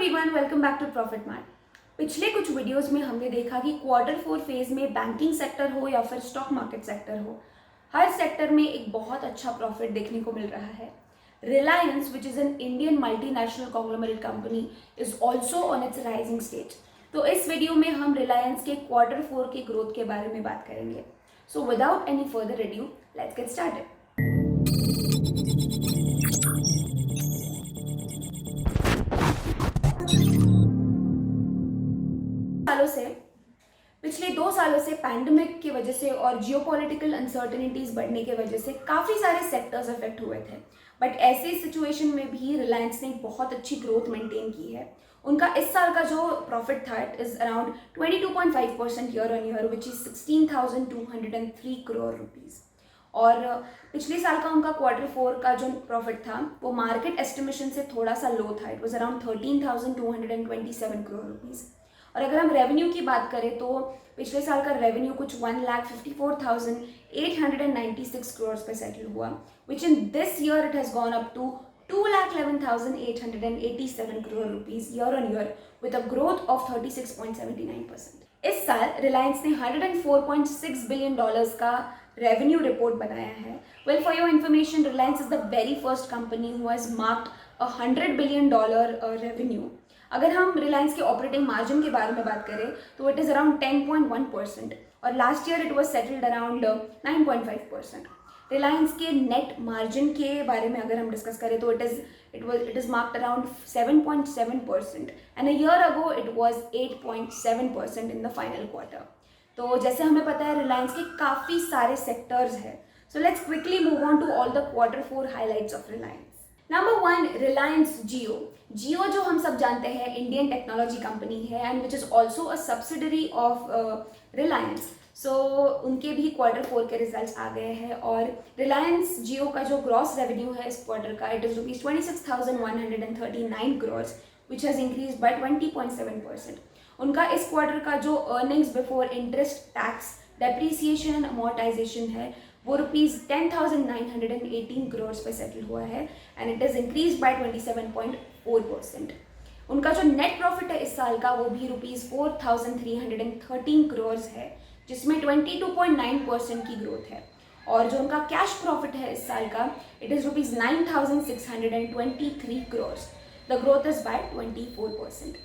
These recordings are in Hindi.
Everyone, welcome back to Profit Mart. पिछले कुछ वीडियोस में हमने देखा कि क्वार्टर 4 फेज में बैंकिंग सेक्टर हो या फिर स्टॉक मार्केट सेक्टर हो, हर सेक्टर में एक बहुत अच्छा प्रॉफिट देखने को मिल रहा है। Reliance, which is an Indian multinational conglomerate company, is also on it's rising stage. तो इस वीडियो में हम रिलायंस के क्वार्टर 4 के ग्रोथ के बारे में बात करेंगे। So without any further edu, let's get started. पिछले 2 सालों से पैंडेमिक की वजह से और जियोपॉलिटिकल अनसर्टेनिटीज बढ़ने की वजह से काफ़ी सारे सेक्टर्स अफेक्ट हुए थे, बट ऐसे सिचुएशन में भी रिलायंस ने बहुत अच्छी ग्रोथ मेंटेन की है। उनका इस साल का जो प्रॉफिट था it is around 22.5% year on year, which is 16,203 crore rupees. और पिछले साल का उनका क्वार्टर 4 का जो प्रॉफिट था वो मार्केट एस्टिमेशन से थोड़ा सा लो था, it was around 13,227 crore rupees. और अगर हम रेवेन्यू की बात करें तो पिछले साल का रेवेन्यू कुछ 1,54,896 करोड़ पे सेटल हुआ, which in this year it has gone up to 2,11,887 crore rupees year on year with a growth of 36.79%। इस साल रिलायंस ने $104.6 बिलियन का रेवेन्यू रिपोर्ट बनाया है। Well, for your information, Reliance is the very first company who has marked $100 billion revenue. अगर हम रिलायंस के ऑपरेटिंग मार्जिन के बारे में बात करें तो इट इज़ अराउंड 10.1% और last year it was settled around 9.5%। Reliance के नेट मार्जिन के बारे में अगर हम डिस्कस करें तो it is marked around 7.7% and a year ago it was 8.7% in the final quarter. तो जैसे हमें पता है रिलायंस के काफ़ी सारे सेक्टर्स हैं, so let's quickly move on to all the quarter 4 highlights of Reliance. Number 1, Reliance Jio. Jio जो हम सब जानते हैं इंडियन टेक्नोलॉजी कंपनी है and which is also a subsidiary of Reliance. So उनके भी क्वार्टर 4 के रिजल्ट्स आ गए हैं और रिलायंस जियो का जो ग्रॉस रेवेन्यू है इस क्वार्टर का it is rupees 26,139 crore, which has increase by 20.7%। उनका इस क्वार्टर का जो earnings before interest, tax, depreciation and amortisation है वो रुपीज़ 10,918 करोड़ पे सेटल हुआ है and it is increase by 27.4%। उनका जो नेट प्रॉफिट है इस साल का वो भी रुपीज़ 4,313 करोड़ है, जिसमें 22.9% की ग्रोथ है। और जो उनका कैश प्रॉफिट है इस साल का it is rupees 9,623 crore. The growth is by 24%।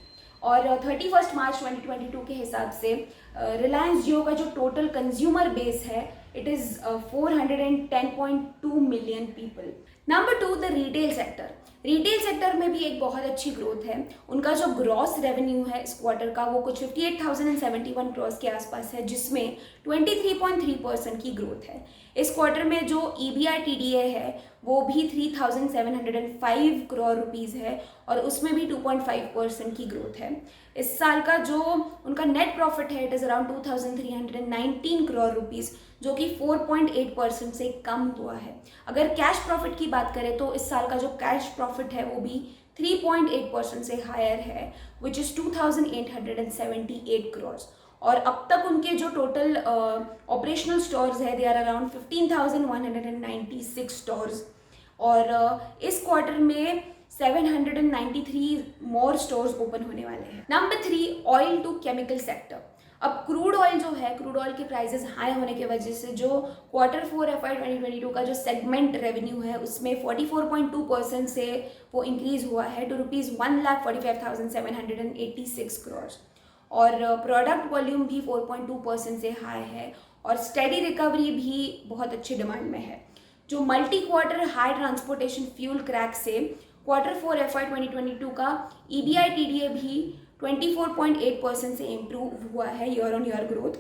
और 31 मार्च 2022 के हिसाब से रिलायंस जियो का जो टोटल कंज्यूमर बेस है it is 410.2 million people. Number 2, the retail sector. Retail sector में भी एक बहुत अच्छी ग्रोथ है। उनका जो ग्रॉस रेवेन्यू है इस क्वार्टर का वो कुछ 58,071 करोड़ के आसपास है, जिसमें 23.3% की ग्रोथ है। इस क्वार्टर में जो EBITDA है वो भी 3,705 करोड़ रुपीज़ है और उसमें भी 2.5% की ग्रोथ है। इस साल का जो उनका नेट प्रॉफिट है it is around 2,319 crore rupees, जो कि 4.8% से कम हुआ है। अगर कैश प्रॉफिट की बात करें तो इस साल का जो कैश प्रॉफिट है वो भी 3.8% से हायर है, विच इज़ 2,878 करोड़। और अब तक उनके जो टोटल ऑपरेशनल स्टोर्स है दे आर अराउंड 15,196 स्टोर्स और इस क्वार्टर में 793 मोर स्टोर्स ओपन होने वाले हैं। Number 3, oil to chemical sector. अब क्रूड ऑयल जो है, क्रूड ऑयल के प्राइसेस हाई होने की वजह से जो क्वार्टर 4 FY 2022 का जो सेगमेंट रेवेन्यू है उसमें 44.2% से वो इंक्रीज हुआ है टू रुपीज़ 1,45,786 करोड़। और प्रोडक्ट वॉल्यूम भी 4.2% से हाई है और स्टेडी रिकवरी भी बहुत अच्छी डिमांड में है। जो multi quarter high transportation fuel crack से क्वार्टर 4 FY 2022 का EBITDA भी 24.8% से इम्प्रूव हुआ है year on year growth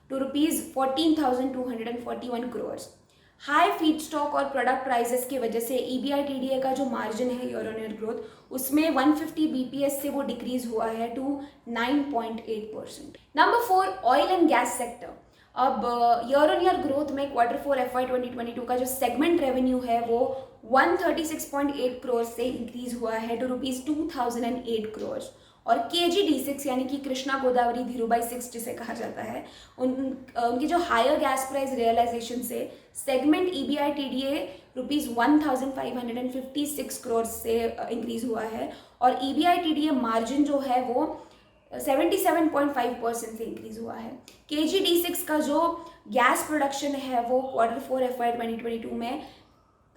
to rupees 14,241 crore. High feedstock और प्रोडक्ट प्राइसेस की वजह से EBITDA का जो मार्जिन है ईयर ऑन ईयर ग्रोथ उसमें 150 BPS से वो डिक्रीज हुआ है to 9.8%। Number 4, oil and gas sector. अब ईयर ऑन ईयर ग्रोथ में क्वार्टर 4 FY 2022 का जो सेगमेंट रेवेन्यू है वो 136.8 करोड़ से इंक्रीज हुआ है टू रुपीज़ 2,008 करोड़। और KG-D6 यानी कि कृष्णा गोदावरी धीरूभाई 6 जिसे कहा जाता है, उनकी जो हायर गैस प्राइस रियलाइजेशन से सेगमेंट EBITDA ₹1556 करोड़ से इंक्रीज हुआ है और EBITDA मार्जिन जो है वो 77.5% से इंक्रीज हुआ है। KG-D6 का जो गैस प्रोडक्शन है वो Q4 FY 2022 में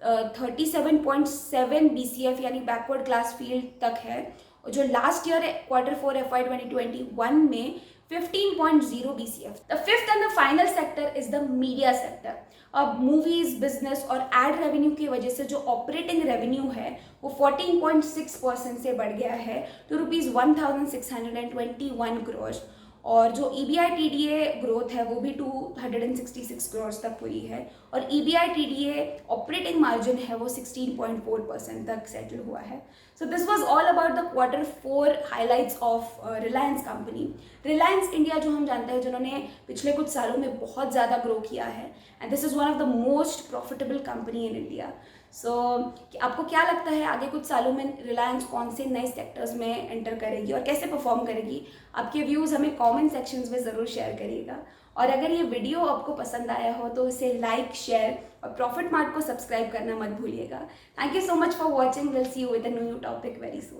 37.7 BCF यानी बैकवर्ड क्लास फील्ड तक है, और जो लास्ट ईयर Q4 FY 2021 में 15.0 BCF. The fifth and the final sector is the media sector. अब मूवीज, बिजनेस और एड रेवेन्यू की वजह से जो ऑपरेटिंग रेवेन्यू है वो 14.6% से बढ़ गया है टू ₹1621 करोड़, और जो EBITDA ग्रोथ है वो भी 266 करोड़ तक हुई है, और EBITDA ऑपरेटिंग मार्जिन है वो 16.4% तक सेटल हुआ है। So this was all about the Q4 highlights of Reliance company. Reliance India जो हम जानते हैं, जिन्होंने पिछले कुछ सालों में बहुत ज़्यादा ग्रो किया है, and this is one of the most profitable company in India. So आपको क्या लगता है आगे कुछ सालों में रिलायंस कौन से नए सेक्टर्स में एंटर करेगी और कैसे परफॉर्म करेगी? आपके व्यूज़ हमें कमेंट सेक्शंस में ज़रूर शेयर करिएगा, और अगर ये वीडियो आपको पसंद आया हो तो इसे लाइक, शेयर और प्रॉफिट मार्ट को सब्सक्राइब करना मत भूलिएगा। Thank you so much for watching. Will see you with a new topic very soon.